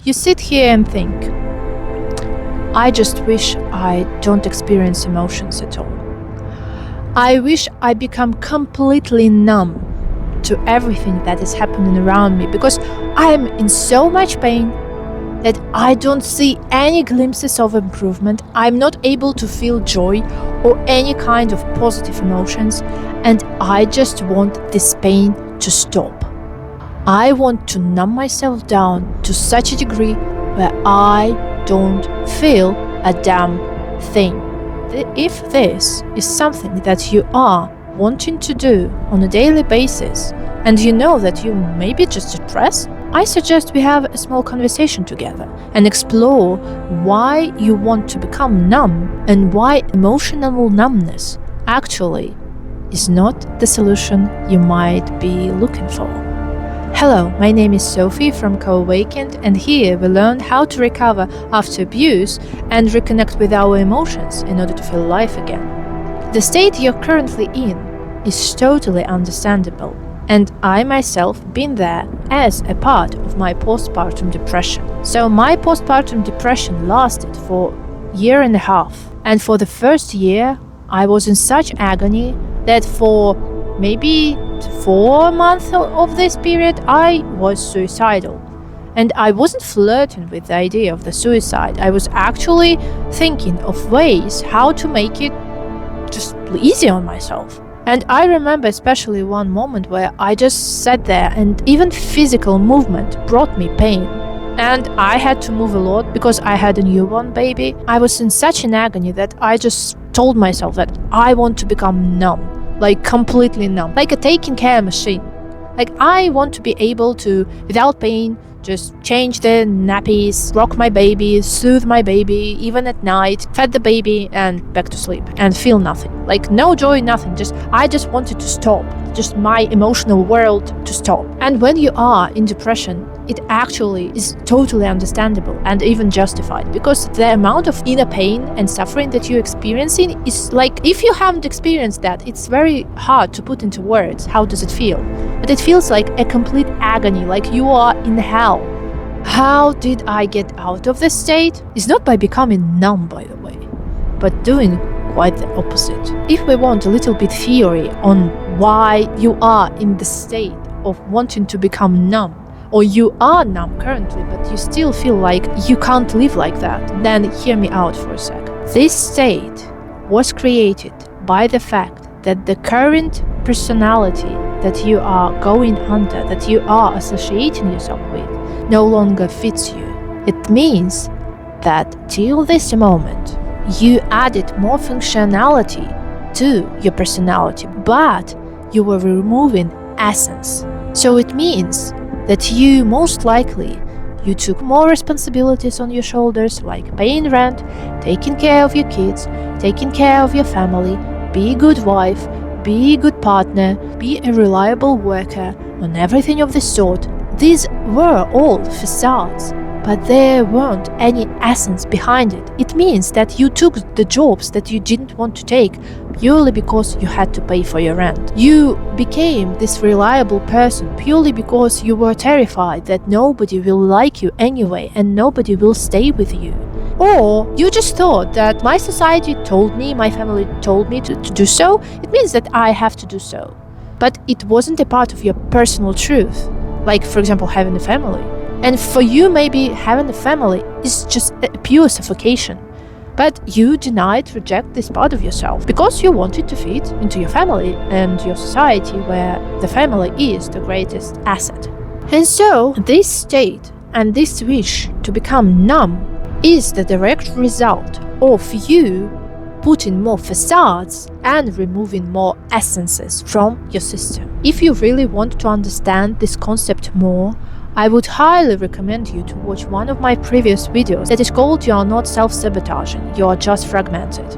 You sit here and think, I just wish I don't experience emotions at all. I wish I become completely numb to everything that is happening around me because I'm in so much pain that I don't see any glimpses of improvement. I'm not able to feel joy or any kind of positive emotions, and I just want this pain to stop. I want to numb myself down to such a degree where I don't feel a damn thing. If this is something that you are wanting to do on a daily basis, and you know that you may be just depressed, I suggest we have a small conversation together and explore why you want to become numb and why emotional numbness actually is not the solution you might be looking for. Hello, my name is Sophie from Co-Awakened, and here we learn how to recover after abuse and reconnect with our emotions in order to feel alive again. The state you're currently in is totally understandable, and I myself been there as a part of my postpartum depression. So my postpartum depression lasted for a year and a half, and for the first year I was in such agony that for maybe 4 months of this period I was suicidal. And I wasn't flirting with the idea of the suicide. I was actually thinking of ways how to make it just easy on myself. And I remember especially one moment where I just sat there and even physical movement brought me pain. And I had to move a lot because I had a newborn baby. I was in such an agony that I just told myself that I want to become numb, like completely numb, like a taking care machine. Like I want to be able to, without pain, just change the nappies, rock my baby, soothe my baby, even at night, fed the baby and back to sleep and feel nothing. Like no joy, nothing. I just wanted to stop. Just my emotional world to stop. And when you are in depression, it actually is totally understandable and even justified, because the amount of inner pain and suffering that you're experiencing is like, if you haven't experienced that, it's very hard to put into words. How does it feel? But it feels like a complete agony, like you are in hell. How did I get out of this state? It's not by becoming numb, by the way, but doing quite the opposite. If we want a little bit theory on why you are in the state of wanting to become numb, or you are numb currently but you still feel like you can't live like that, then hear me out for a sec. This state was created by the fact that the current personality that you are going under, that you are associating yourself with, no longer fits you. It means that till this moment you added more functionality to your personality, but you were removing essence. So it means that you most likely you took more responsibilities on your shoulders, like paying rent, taking care of your kids, taking care of your family, be a good wife, be a good partner, be a reliable worker, and everything of the sort. These were all facades, but there weren't any essence behind it. It means that you took the jobs that you didn't want to take purely because you had to pay for your rent. You became this reliable person purely because you were terrified that nobody will like you anyway and nobody will stay with you. Or you just thought that my society told me, my family told me to do so, it means that I have to do so. But it wasn't a part of your personal truth, like for example having a family. And for you, maybe having a family is just a pure suffocation. But you reject this part of yourself because you wanted to fit into your family and your society, where the family is the greatest asset. And so this state and this wish to become numb is the direct result of you putting more facades and removing more essences from your system. If you really want to understand this concept more, I would highly recommend you to watch one of my previous videos that is called "You are not self-sabotaging, you are just fragmented."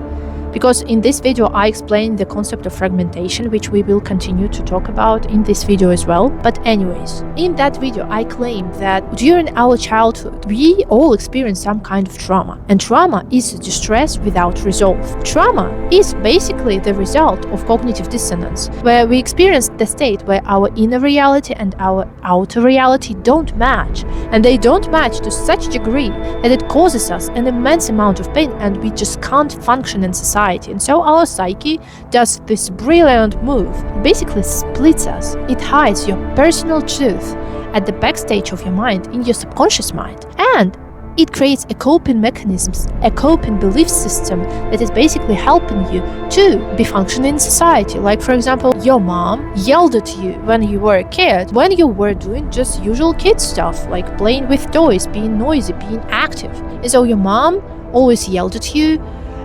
Because in this video I explain the concept of fragmentation, which we will continue to talk about in this video as well. But anyways, in that video I claim that during our childhood we all experience some kind of trauma, and trauma is distress without resolve. Trauma is basically the result of cognitive dissonance, where we experience the state where our inner reality and our outer reality don't match, and they don't match to such a degree that it causes us an immense amount of pain and we just can't function in society. And so our psyche does this brilliant move. It basically splits us. It hides your personal truth at the backstage of your mind, in your subconscious mind, and it creates a coping mechanisms, a coping belief system that is basically helping you to be functioning in society. Like, for example, your mom yelled at you when you were a kid, when you were doing just usual kid stuff, like playing with toys, being noisy, being active. And so your mom always yelled at you,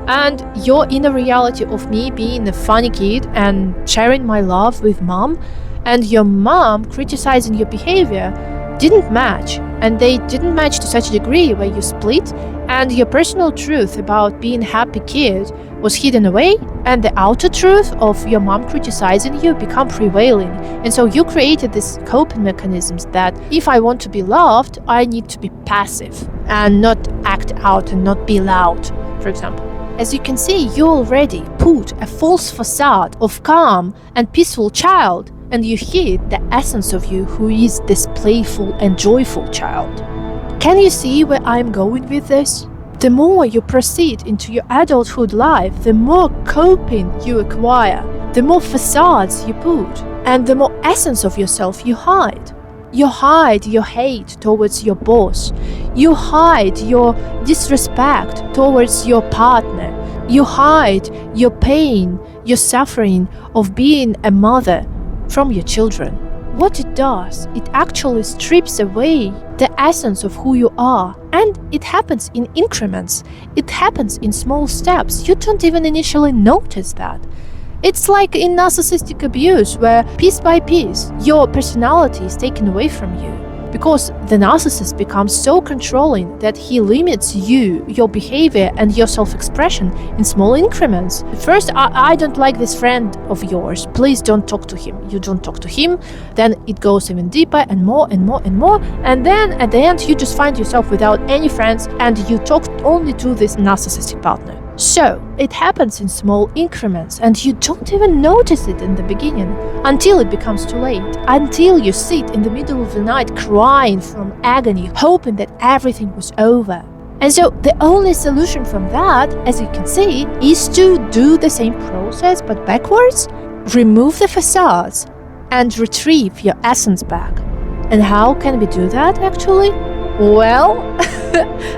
and your inner reality of me being a funny kid and sharing my love with mom, and your mom criticizing your behavior didn't match, and they didn't match to such a degree where you split, and your personal truth about being a happy kid was hidden away, and the outer truth of your mom criticizing you become prevailing. And so you created these coping mechanisms that if I want to be loved, I need to be passive and not act out and not be loud, for example. As you can see, you already put a false facade of calm and peaceful child, and you hid the essence of you, who is this playful and joyful child. Can you see where I'm going with this? The more you proceed into your adulthood life, the more coping you acquire, the more facades you put, and the more essence of yourself you hide. You hide your hate towards your boss. You hide your disrespect towards your partner. You hide your pain, your suffering of being a mother from your children. What it does, it actually strips away the essence of who you are. And it happens in increments. It happens in small steps. You don't even initially notice that. It's like in narcissistic abuse, where piece by piece your personality is taken away from you, because the narcissist becomes so controlling that he limits you, your behavior and your self-expression in small increments. First, I don't like this friend of yours, please don't talk to him. You don't talk to him, then it goes even deeper and more and more and more, and then at the end you just find yourself without any friends and you talk only to this narcissistic partner. So, it happens in small increments and you don't even notice it in the beginning, until it becomes too late, until you sit in the middle of the night crying from agony, hoping that everything was over. And so the only solution from that, as you can see, is to do the same process but backwards, remove the facades and retrieve your essence back. And how can we do that actually? Well,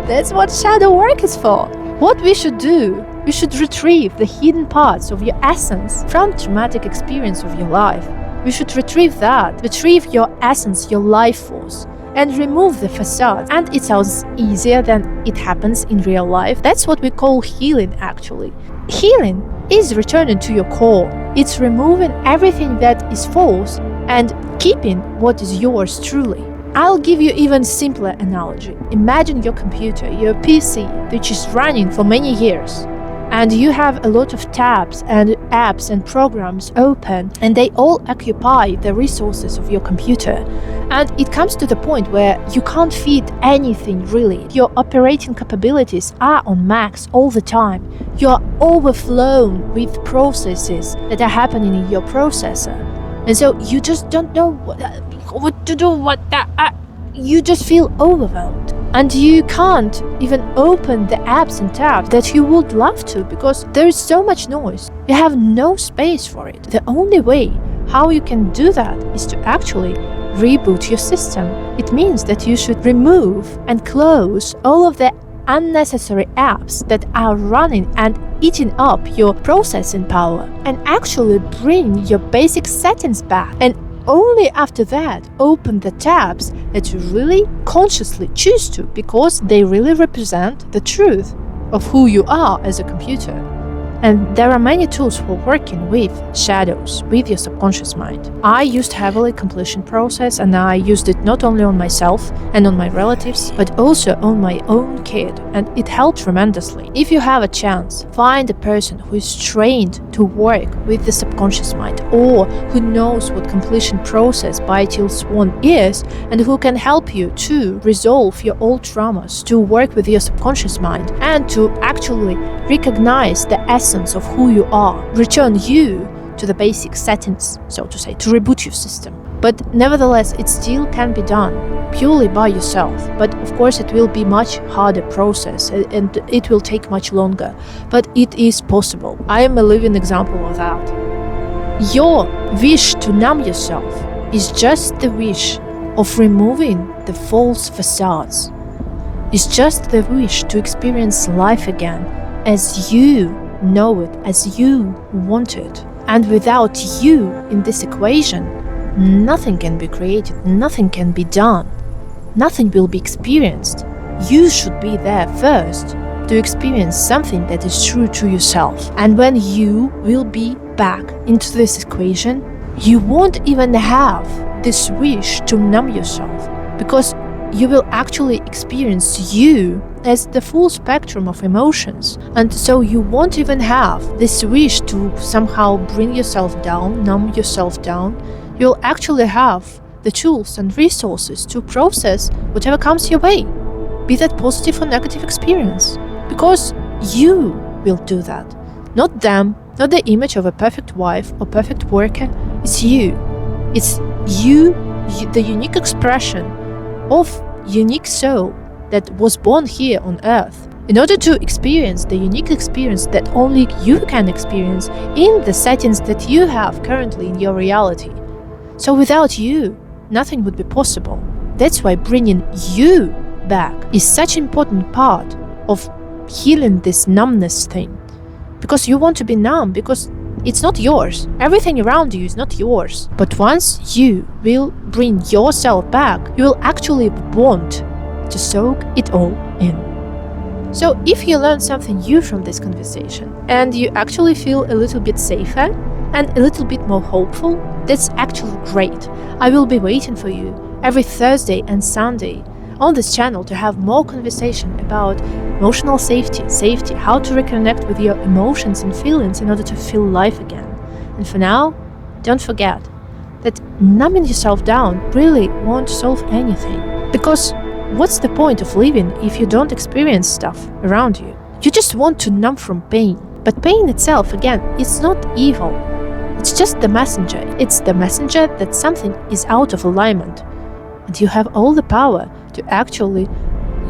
that's what shadow work is for. What we should do, we should retrieve the hidden parts of your essence from traumatic experience of your life. We should retrieve that, retrieve your essence, your life force, and remove the facade. And it sounds easier than it happens in real life. That's what we call healing actually. Healing is returning to your core. It's removing everything that is false and keeping what is yours truly. I'll give you even simpler analogy. Imagine your computer, your PC, which is running for many years, and you have a lot of tabs and apps and programs open, and they all occupy the resources of your computer. And it comes to the point where you can't feed anything really. Your operating capabilities are on max all the time. You're overflown with processes that are happening in your processor. And so you just don't know what to do, you just feel overwhelmed. And you can't even open the apps and tabs that you would love to, because there is so much noise. You have no space for it. The only way how you can do that is to actually reboot your system. It means that you should remove and close all of the unnecessary apps that are running and eating up your processing power, and actually bring your basic settings back. And only after that open the tabs that you really consciously choose to, because they really represent the truth of who you are as a computer. And there are many tools for working with shadows, with your subconscious mind. I used heavily completion process, and I used it not only on myself and on my relatives, but also on my own kid, and it helped tremendously. If you have a chance, find a person who is trained to work with the subconscious mind, or who knows what completion process by Teal Swan is, and who can help you to resolve your old traumas, to work with your subconscious mind, and to actually recognize the essence of who you are, return you to the basic settings, so to say, to reboot your system. But nevertheless, it still can be done purely by yourself. But of course, it will be much harder process, and it will take much longer. But it is possible. I am a living example of that. Your wish to numb yourself is just the wish of removing the false facades. It's just the wish to experience life again as you know it, as you want it. And without you in this equation, nothing can be created, nothing can be done, nothing will be experienced. You should be there first to experience something that is true to yourself. And when you will be back into this equation, you won't even have this wish to numb yourself, because you will actually experience you as the full spectrum of emotions. And so you won't even have this wish to somehow bring yourself down, numb yourself down. You'll actually have the tools and resources to process whatever comes your way, be that positive or negative experience, because you will do that. Not them, not the image of a perfect wife or perfect worker. It's you. It's you, the unique expression of unique soul that was born here on earth, in order to experience the unique experience that only you can experience in the settings that you have currently in your reality. So without you, nothing would be possible. That's why bringing you back is such an important part of healing this numbness thing. Because you want to be numb, because it's not yours. Everything around you is not yours. But once you will bring yourself back, you will actually want to soak it all in. So if you learn something new from this conversation, and you actually feel a little bit safer and a little bit more hopeful, that's actually great. I will be waiting for you every Thursday and Sunday on this channel to have more conversation about emotional safety, how to reconnect with your emotions and feelings in order to feel life again. And for now, don't forget that numbing yourself down really won't solve anything. Because what's the point of living if you don't experience stuff around you? You just want to numb from pain. But pain itself, again, it's not evil. It's just the messenger. It's the messenger that something is out of alignment. And you have all the power to actually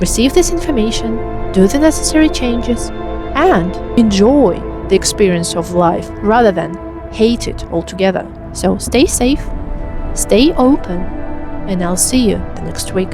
receive this information, do the necessary changes, and enjoy the experience of life rather than hate it altogether. So stay safe, stay open, and I'll see you the next week.